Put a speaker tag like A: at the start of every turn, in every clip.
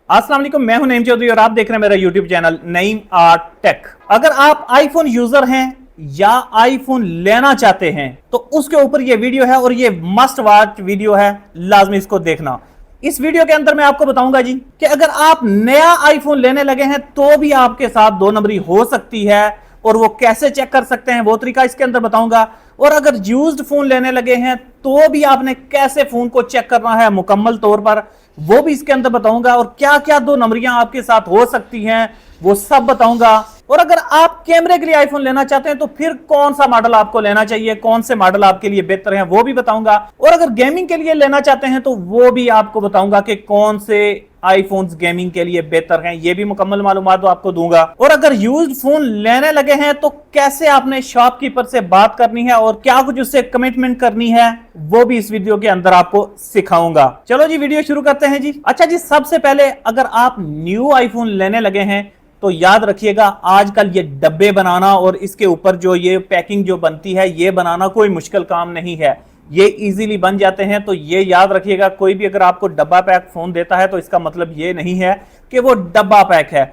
A: अस्सलाम वालेकुम, मैं हूं नईम चौधरी और आप देख रहे हैं मेरा YouTube channel Naeem art tech. अगर आप आईफोन यूजर हैं या आईफोन लेना चाहते हैं तो उसके ऊपर ये वीडियो है और ये मस्ट वॉच वीडियो है, लाजमी इसको देखना। इस वीडियो के अंदर मैं आपको बताऊंगा जी कि अगर आप नया आईफोन लेने लगे हैं तो भी आपके साथ दो नंबरी हो सकती है और वो कैसे चेक कर सकते हैं वो तरीका इसके अंदर बताऊंगा। और अगर यूज्ड फोन लेने लगे हैं तो भी आपने कैसे फोन को चेक करना है मुकम्मल तौर पर वो भी इसके अंदर बताऊंगा। और क्या क्या दो नंबरियां आपके साथ हो सकती हैं वो सब बताऊंगा। और अगर आप कैमरे के लिए आईफोन लेना चाहते हैं तो फिर कौन सा मॉडल आपको लेना चाहिए, कौन से मॉडल आपके लिए बेहतर हैं वो भी बताऊंगा। और अगर गेमिंग के लिए लेना चाहते हैं तो वो भी आपको बताऊंगा कि कौन से आईफोन्स गेमिंग के लिए बेहतर हैं, ये भी मुकम्मल मालूमात आपको दूंगा। और अगर यूज्ड फोन लेने लगे हैं तो कैसे आपने शॉपकीपर से बात करनी है और क्या कुछ उससे कमिटमेंट करनी है वो भी इस वीडियो के अंदर आपको सिखाऊंगा। चलो जी वीडियो शुरू करते हैं जी। अच्छा जी, सबसे पहले अगर आप न्यू आईफोन लेने लगे हैं तो याद रखिएगा आजकल ये डब्बे बनाना और इसके ऊपर जो ये पैकिंग जो बनती है ये बनाना कोई मुश्किल काम नहीं है, ये इजीली बन जाते हैं। तो ये याद रखिएगा, कोई भी अगर आपको डब्बा पैक फोन देता है तो इसका मतलब ये नहीं है कि वो डब्बा पैक है।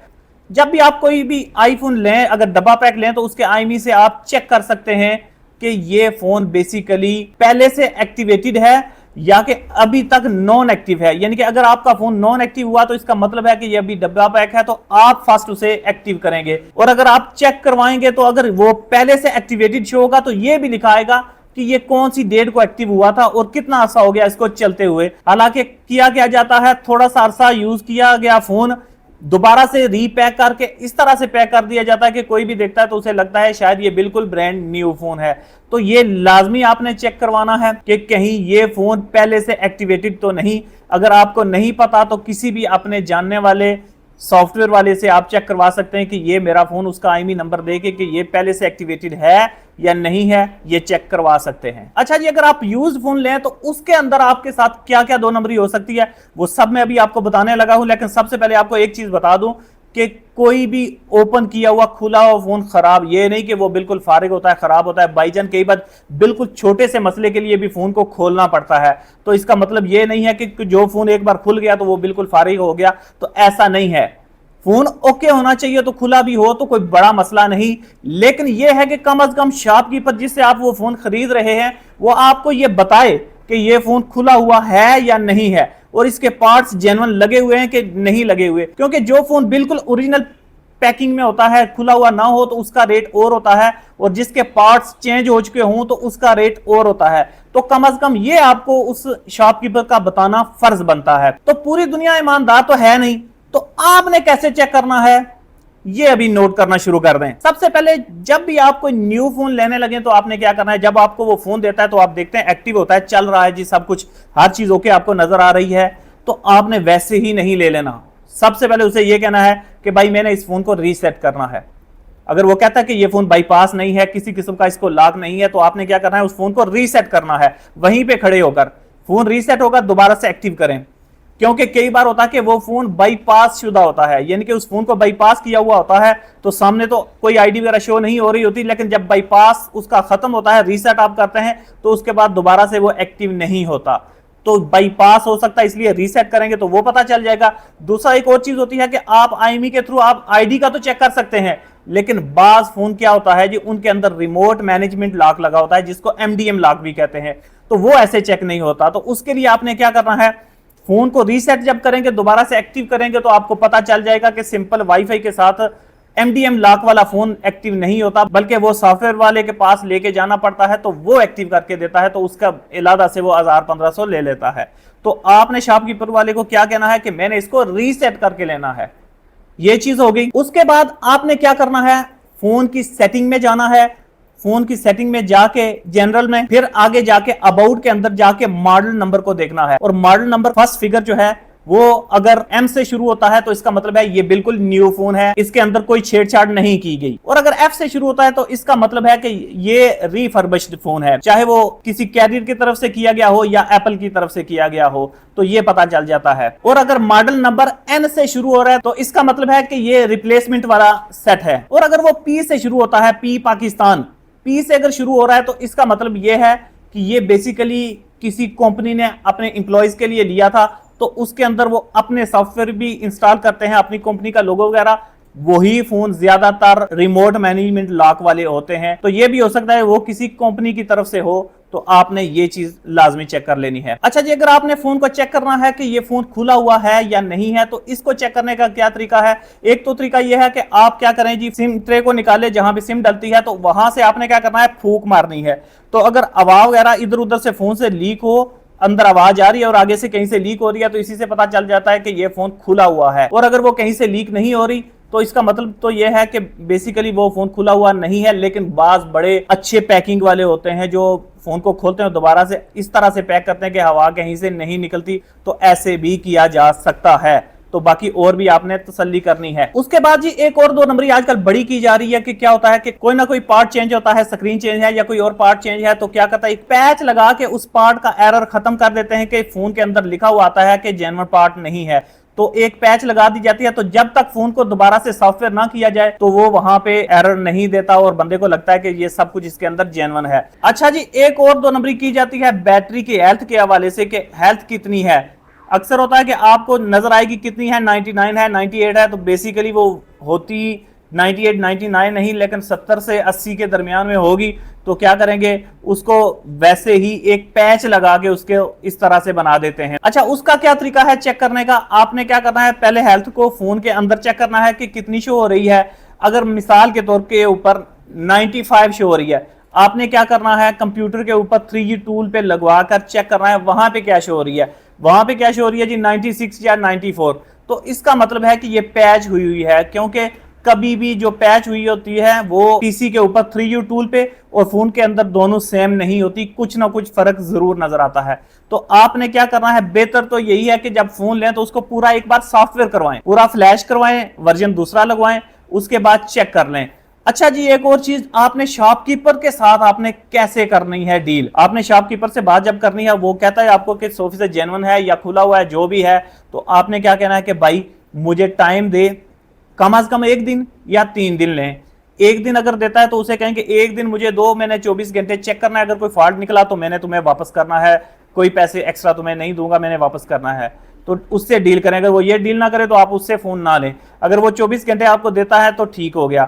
A: जब भी आप कोई भी आईफोन लें, अगर डब्बा पैक लें तो उसके आईएमई से आप चेक कर सकते हैं कि ये फोन बेसिकली पहले से एक्टिवेटेड है या कि अभी तक नॉन एक्टिव है। यानी कि अगर आपका फोन नॉन एक्टिव हुआ तो इसका मतलब है कि ये अभी डब्बा पैक है, तो आप फर्स्ट उसे एक्टिव करेंगे। और अगर आप चेक करवाएंगे तो अगर वो पहले से एक्टिवेटेड शो होगा तो ये भी लिखाएगा कि ये कौन सी डेट को एक्टिव हुआ था और कितना अरसा हो गया इसको चलते हुए। हालांकि किया क्या जाता है, थोड़ा सा अरसा यूज किया गया फोन दोबारा से रीपैक करके इस तरह से पैक कर दिया जाता है कि कोई भी देखता है तो उसे लगता है शायद ये बिल्कुल ब्रांड न्यू फोन है। तो ये लाजमी आपने चेक करवाना है कि कहीं ये फोन पहले से एक्टिवेटेड तो नहीं। अगर आपको नहीं पता तो किसी भी अपने जानने वाले सॉफ्टवेयर वाले से आप चेक करवा सकते हैं कि ये मेरा फोन उसका आईएमई नंबर देके कि ये पहले से एक्टिवेटेड है या नहीं है, ये चेक करवा सकते हैं। अच्छा जी, अगर आप यूज्ड फोन लें तो उसके अंदर आपके साथ क्या क्या दो नंबरी हो सकती है वो सब मैं अभी आपको बताने लगा हूं। लेकिन सबसे पहले आपको एक चीज बता दूं कि कोई भी ओपन किया हुआ खुला हुआ फोन खराब, ये नहीं कि वो बिल्कुल फारिग होता है खराब होता है। भाईजान कई बार बिल्कुल छोटे से मसले के लिए भी फोन को खोलना पड़ता है, तो इसका मतलब ये नहीं है कि जो फोन एक बार खुल गया तो वो बिल्कुल फारिग हो गया, तो ऐसा नहीं है। फोन ओके होना चाहिए तो खुला भी हो तो कोई बड़ा मसला नहीं। लेकिन यह है कि कम से कम शॉपकीपर जिससे आप वो फोन खरीद रहे हैं वो आपको ये बताए कि ये फोन खुला हुआ है या नहीं है और इसके पार्ट्स जेन्युइन लगे हुए हैं कि नहीं लगे हुए। क्योंकि जो फोन बिल्कुल ओरिजिनल पैकिंग में होता है, खुला हुआ ना हो तो उसका रेट और होता है, और जिसके पार्ट्स चेंज हो चुके हों तो उसका रेट और होता है। तो कम से कम ये आपको उस शॉपकीपर का बताना फर्ज बनता है। तो पूरी दुनिया ईमानदार तो है नहीं, तो आपने कैसे चेक करना है ये अभी नोट करना शुरू कर दें। सबसे पहले जब भी आप कोई न्यू फोन लेने लगे तो आपने क्या करना है, जब आपको वो फोन देता है तो आप देखते हैं एक्टिव होता है, चल रहा है जी, सब कुछ हर चीज ओके आपको नजर आ रही है, तो आपने वैसे ही नहीं ले लेना। सबसे पहले उसे ये कहना है कि भाई मैंने इस फोन को रीसेट करना है। अगर वो कहता है कि ये फोन बाईपास नहीं है, किसी किस्म का इसको लॉक नहीं है, तो आपने क्या करना है, उस फोन को रीसेट करना है। वहीं पे खड़े होकर फोन रीसेट होगा, दोबारा से एक्टिव करें। क्योंकि कई बार होता है कि वो फोन बाईपास शुदा होता है, यानी कि उस फोन को बाईपास किया हुआ होता है, तो सामने तो कोई आईडी वगैरह शो नहीं हो रही होती, लेकिन जब बाईपास उसका खत्म होता है, रीसेट आप करते हैं, तो उसके बाद दोबारा से वो एक्टिव नहीं होता। तो बाईपास हो सकता है, इसलिए रीसेट करेंगे तो वो पता चल जाएगा। दूसरा एक और चीज होती है कि आप आईएमई के थ्रू आप आईडी का तो चेक कर सकते हैं, लेकिन बाज फोन क्या होता है जी, उनके अंदर रिमोट मैनेजमेंट लॉक लगा होता है जिसको एमडीएम लॉक भी कहते हैं, तो वो ऐसे चेक नहीं होता। तो उसके लिए आपने क्या करना है, फोन को रीसेट जब करेंगे, दोबारा से एक्टिव करेंगे, तो आपको पता चल जाएगा कि सिंपल वाईफाई के साथ एमडीएम लॉक वाला फोन एक्टिव नहीं होता, बल्कि वो सॉफ्टवेयर वाले के पास लेके जाना पड़ता है, तो वो एक्टिव करके देता है, तो उसका इलादा से वो 1000-1500 ले लेता है। तो आपने शॉपकीपर वाले को क्या कहना है कि मैंने इसको रीसेट करके लेना है। ये चीज हो गई। उसके बाद आपने क्या करना है, फोन की सेटिंग में जाना है। फोन की सेटिंग में जाके जनरल में, फिर आगे जाके अबाउट के अंदर जाके मॉडल नंबर को देखना है। और मॉडल नंबर फर्स्ट फिगर जो है वो अगर एम से शुरू होता है तो इसका मतलब है ये बिल्कुल न्यू फोन है, इसके अंदर कोई छेड़छाड़ नहीं की गई। और अगर एफ से शुरू होता है तो इसका मतलब है कि ये रिफर्बिश्ड फोन है, चाहे वो किसी कैरियर की तरफ से किया गया हो या एप्पल की तरफ से किया गया हो, तो ये पता चल जाता है। और अगर मॉडल नंबर एन से शुरू हो रहा है तो इसका मतलब है कि ये रिप्लेसमेंट वाला सेट है। और अगर वो पी से शुरू होता है, पी पाकिस्तान, पी से अगर शुरू हो रहा है तो इसका मतलब यह है कि ये बेसिकली किसी कंपनी ने अपने एम्प्लॉयज के लिए लिया था तो उसके अंदर वो अपने सॉफ्टवेयर भी इंस्टॉल करते हैं, अपनी कंपनी का लोगो वगैरह। वही फोन ज्यादातर रिमोट मैनेजमेंट लॉक वाले होते हैं, तो ये भी हो सकता है वो किसी कंपनी की तरफ से हो, तो आपने ये चीज लाजमी चेक कर लेनी है। अच्छा जी, अगर आपने फोन को चेक करना है कि ये फोन खुला हुआ है या नहीं है, तो इसको चेक करने का क्या तरीका है? एक तो तरीका यह है कि आप क्या करें जी, सिम ट्रे को निकाले, जहां भी सिम डलती है तो वहां से आपने क्या करना है, फूंक मारनी है। तो अगर आवाज वगैरह इधर उधर से फोन से लीक हो, अंदर आवाज आ रही है और आगे से कहीं से लीक हो रही है, तो इसी से पता चल जाता है कि ये फोन खुला हुआ है। और अगर वो कहीं से लीक नहीं हो रही, तो इसका मतलब तो यह है कि बेसिकली वो फोन खुला हुआ नहीं है। लेकिन बाज बड़े अच्छे पैकिंग वाले होते हैं जो फोन को खोलते हैं दोबारा से इस तरह से पैक करते हैं कि हवा कहीं से नहीं निकलती, तो ऐसे भी किया जा सकता है। तो बाकी और भी आपने तसल्ली करनी है। उसके बाद जी एक और 2 नंबरी आजकल बड़ी की जा रही है कि क्या होता है कि कोई ना कोई पार्ट चेंज होता है, स्क्रीन चेंज है या कोई और पार्ट चेंज है, तो क्या करता है, एक पैच लगा के उस पार्ट का एरर खत्म कर देते हैं कि फोन के अंदर लिखा हुआ आता है कि जेन्युइन पार्ट नहीं है। तो एक पैच लगा दी जाती है, तो जब तक फोन को दोबारा से सॉफ्टवेयर ना किया जाए तो वो वहां पे एरर नहीं देता और बंदे को लगता है कि ये सब कुछ इसके अंदर जेन्युइन है। अच्छा जी, एक और 2 नंबरी की जाती है बैटरी की हेल्थ के हवाले से कि हेल्थ कितनी है। अक्सर होता है कि आपको नजर आएगी कितनी है, 99 है, 98 है, तो बेसिकली वो होती 98 99 नहीं, लेकिन 70 से 80 के दरमियान में होगी। तो क्या करेंगे, उसको वैसे ही एक पैच लगा के उसके इस तरह से बना देते हैं। अच्छा, उसका क्या तरीका है चेक करने का? आपने क्या करना है, पहले हेल्थ को फोन के अंदर चेक करना है कि कितनी शो हो रही है। अगर मिसाल के तौर के ऊपर 95 शो हो रही है, आपने क्या करना है, कंप्यूटर के ऊपर 3G टूल पे लगवा कर चेक करना है वहां पे क्या शो हो रही है। वहां पे क्या शो हो रही है जी, 96 या 94। तो इसका मतलब है कि ये पैच हुई हुई है, क्योंकि कभी भी जो पैच हुई होती है वो पीसी के ऊपर 3U टूल पे और फोन के अंदर दोनों सेम नहीं होती, कुछ ना कुछ फर्क जरूर नजर आता है। तो आपने क्या करना है, बेहतर तो यही है कि जब फोन लें तो उसको पूरा एक बार सॉफ्टवेयर करवाएं, पूरा फ्लैश करवाएं, वर्जन दूसरा लगवाएं, उसके बाद चेक कर लें। अच्छा जी, एक और चीज, आपने शॉपकीपर के साथ आपने कैसे करनी है डील। आपने शॉपकीपर से बात जब करनी है, वो कहता है आपको कि सोफे से जेन्युइन है या खुला हुआ है, जो भी है, तो आपने क्या कहना है कि भाई मुझे टाइम दे, कम से कम 1 दिन या 3 दिन लें। 1 दिन अगर देता है तो उसे कहेंगे 1 दिन मुझे दो, मैंने 24 घंटे चेक करना है, अगर कोई फॉल्ट निकला तो मैंने तुम्हें वापस करना है, कोई पैसे एक्स्ट्रा तुम्हें नहीं दूंगा, मैंने वापस करना है। तो उससे डील करें। अगर वो ये डील ना करे तो आप उससे फोन ना लें। अगर वो 24 घंटे आपको देता है तो ठीक हो गया।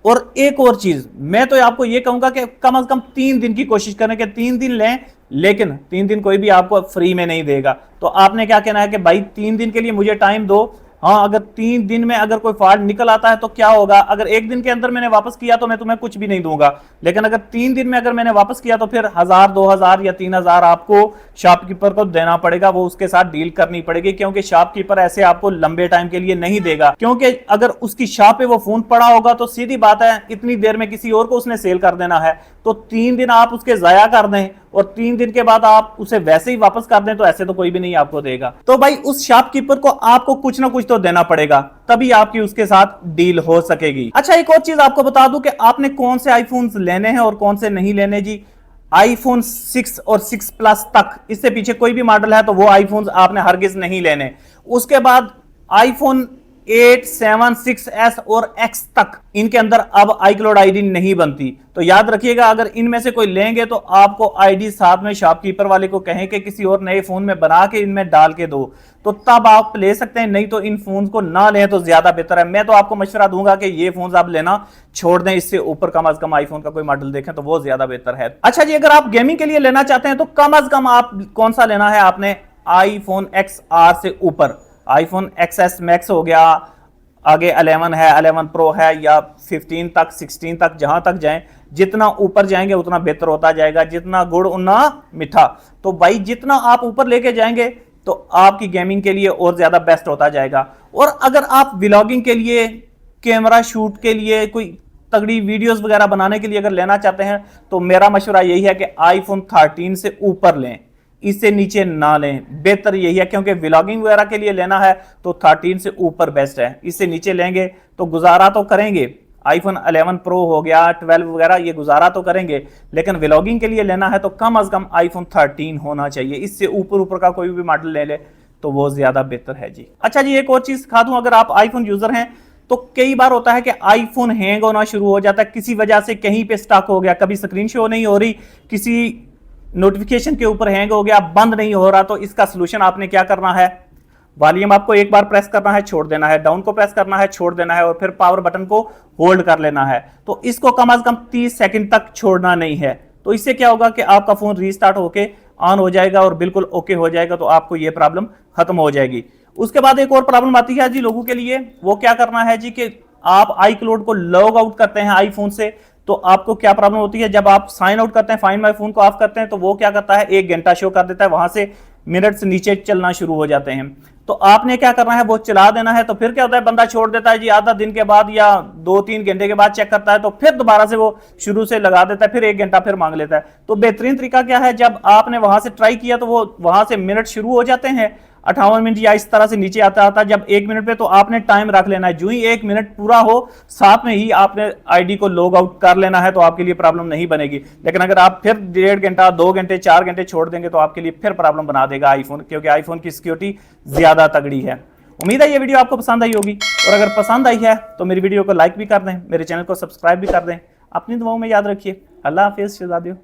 A: और एक और चीज, मैं तो आपको ये कहूंगा कि कम से कम 3 दिन की कोशिश करें कि 3 दिन लें, लेकिन 3 दिन कोई भी आपको फ्री में नहीं देगा। तो आपने क्या कहना है कि भाई 3 दिन के लिए मुझे टाइम दो। हाँ, अगर 3 दिन में अगर कोई फॉल्ट निकल आता है तो क्या होगा, अगर 1 दिन के अंदर मैंने वापस किया तो मैं तुम्हें कुछ भी नहीं दूंगा, लेकिन अगर 3 दिन में अगर मैंने वापस किया तो फिर 1000 2000 या 3000 आपको शॉपकीपर को देना पड़ेगा, वो उसके साथ डील करनी पड़ेगी, क्योंकि शॉपकीपर ऐसे आपको लंबे टाइम के लिए नहीं देगा। क्योंकि अगर उसकी शॉप पे वो फोन पड़ा होगा तो सीधी बात है इतनी देर में किसी और को उसने सेल कर देना है, तो 3 दिन आप उसके जाया कर दें और 3 दिन के बाद आप उसे वैसे ही वापस कर दें, तो ऐसे तो कोई भी नहीं आपको देगा। तो भाई उस शॉपकीपर को आपको कुछ ना कुछ तो देना पड़ेगा, तभी आपकी उसके साथ डील हो सकेगी। अच्छा, एक और चीज आपको बता दूं कि आपने कौन से आईफोन्स लेने हैं और कौन से नहीं लेने जी। आईफोन 6 और 6 प्लस तक, इससे पीछे कोई भी मॉडल है तो वो आईफोन्स आपने हरगिज नहीं लेने। उसके बाद आईफोन 8, 7, 6S और X तक, इनके अंदर अब iCloud आईडी नहीं बनती। तो याद रखिएगा, अगर इनमें से कोई लेंगे तो आपको आईडी साथ में शॉपकीपर वाले को कहें कि किसी और नए फोन में बना के इनमें डाल के दो, तो तब आप ले सकते हैं, नहीं तो इन फोन को ना लें तो ज्यादा बेहतर है। मैं तो आपको मशवरा दूंगा कि ये फोन आप लेना छोड़ दें, इससे ऊपर कम से कम आईफोन का कोई मॉडल देखें तो वो ज्यादा बेहतर है। अच्छा जी, अगर आप गेमिंग के लिए लेना चाहते हैं तो कम से कम आप कौन सा लेना है, आपने आईफोन XR से ऊपर, आईफोन XS मैक्स हो गया, आगे 11 है, 11 प्रो है, या 15 तक 16 तक, जहां तक जाएं, जितना ऊपर जाएंगे उतना बेहतर होता जाएगा, जितना गुड़ उतना मीठा। तो भाई जितना आप ऊपर लेके जाएंगे तो आपकी गेमिंग के लिए और ज्यादा बेस्ट होता जाएगा। और अगर आप व्लॉगिंग के लिए, कैमरा शूट के लिए, कोई तगड़ी वीडियोस वगैरह बनाने के लिए अगर लेना चाहते हैं तो मेरा मशवरा यही है कि आईफोन 13 से ऊपर लें, इससे नीचे ना लें, बेहतर यही है। क्योंकि व्लॉगिंग वगैरह के लिए लेना है तो 13 से ऊपर बेस्ट है, इससे नीचे लेंगे तो गुजारा तो करेंगे, आईफोन 11 प्रो हो गया, 12 वगैरह, ये गुजारा तो करेंगे, लेकिन व्लॉगिंग के लिए लेना है तो कम से कम आईफोन 13 होना चाहिए। इससे ऊपर का कोई भी मॉडल ले ले तो वो ज्यादा बेहतर है जी। अच्छा जी, एक और चीज सिखा दूं, अगर आप आईफोन यूजर हैं तो कई बार होता है कि आईफोन हैंग होना शुरू हो जाता है, किसी वजह से कहीं पे स्टक हो गया, कभी स्क्रीन शो नहीं हो रही, किसी नोटिफिकेशन के ऊपर हैंग हो गया, बंद नहीं हो रहा। तो इसका सोल्यूशन आपने क्या करना है, वॉल्यूम आपको एक बार प्रेस करना है, छोड़ देना है, डाउन को प्रेस करना है, छोड़ देना है, और फिर पावर बटन को होल्ड कर लेना है। तो इसको कम से कम 30 सेकंड तक छोड़ना नहीं है। तो इससे क्या होगा कि आपका फोन रीस्टार्ट होके ऑन हो जाएगा और बिल्कुल ओके हो जाएगा, तो आपको ये प्रॉब्लम खत्म हो जाएगी। उसके बाद एक और प्रॉब्लम आती है जी लोगों के लिए, वो क्या करना है जी कि आप आई क्लाउड को लॉग आउट करते हैं आईफोन से, तो आपको क्या प्रॉब्लम होती है, जब आप साइन आउट करते हैं, फाइंड माय फोन को ऑफ करते हैं, तो वो क्या करता है 1 घंटा शो कर देता है, वहां से मिनट्स नीचे चलना शुरू हो जाते हैं। तो आपने क्या करना है, वो चला देना है। तो फिर क्या होता है, बंदा छोड़ देता है जी, आधा दिन के बाद या 2-3 घंटे के बाद चेक करता है, तो फिर दोबारा से वो शुरू से लगा देता है, फिर 1 घंटा फिर मांग लेता है। तो बेहतरीन तरीका क्या है, जब आपने वहां से ट्राई किया तो वो वहां से मिनट शुरू हो जाते हैं 58 मिनट या इस तरह से नीचे आता आता जब 1 मिनट पे, तो आपने टाइम रख लेना है। जो ही 1 मिनट पूरा हो साथ में ही आपने आईडी को लॉग आउट कर लेना है, तो आपके लिए प्रॉब्लम नहीं बनेगी। लेकिन अगर आप फिर 1.5 घंटा 2 घंटे 4 घंटे छोड़ देंगे तो आपके लिए फिर प्रॉब्लम बना देगा आईफोन, क्योंकि आईफोन की सिक्योरिटी ज्यादा तगड़ी है। उम्मीद है ये वीडियो आपको पसंद आई होगी, और अगर पसंद आई है तो मेरी वीडियो को लाइक भी कर दें, मेरे चैनल को सब्सक्राइब भी कर दें। अपनी दुआओं में याद रखिए। अल्लाह हाफिज शहजादियों।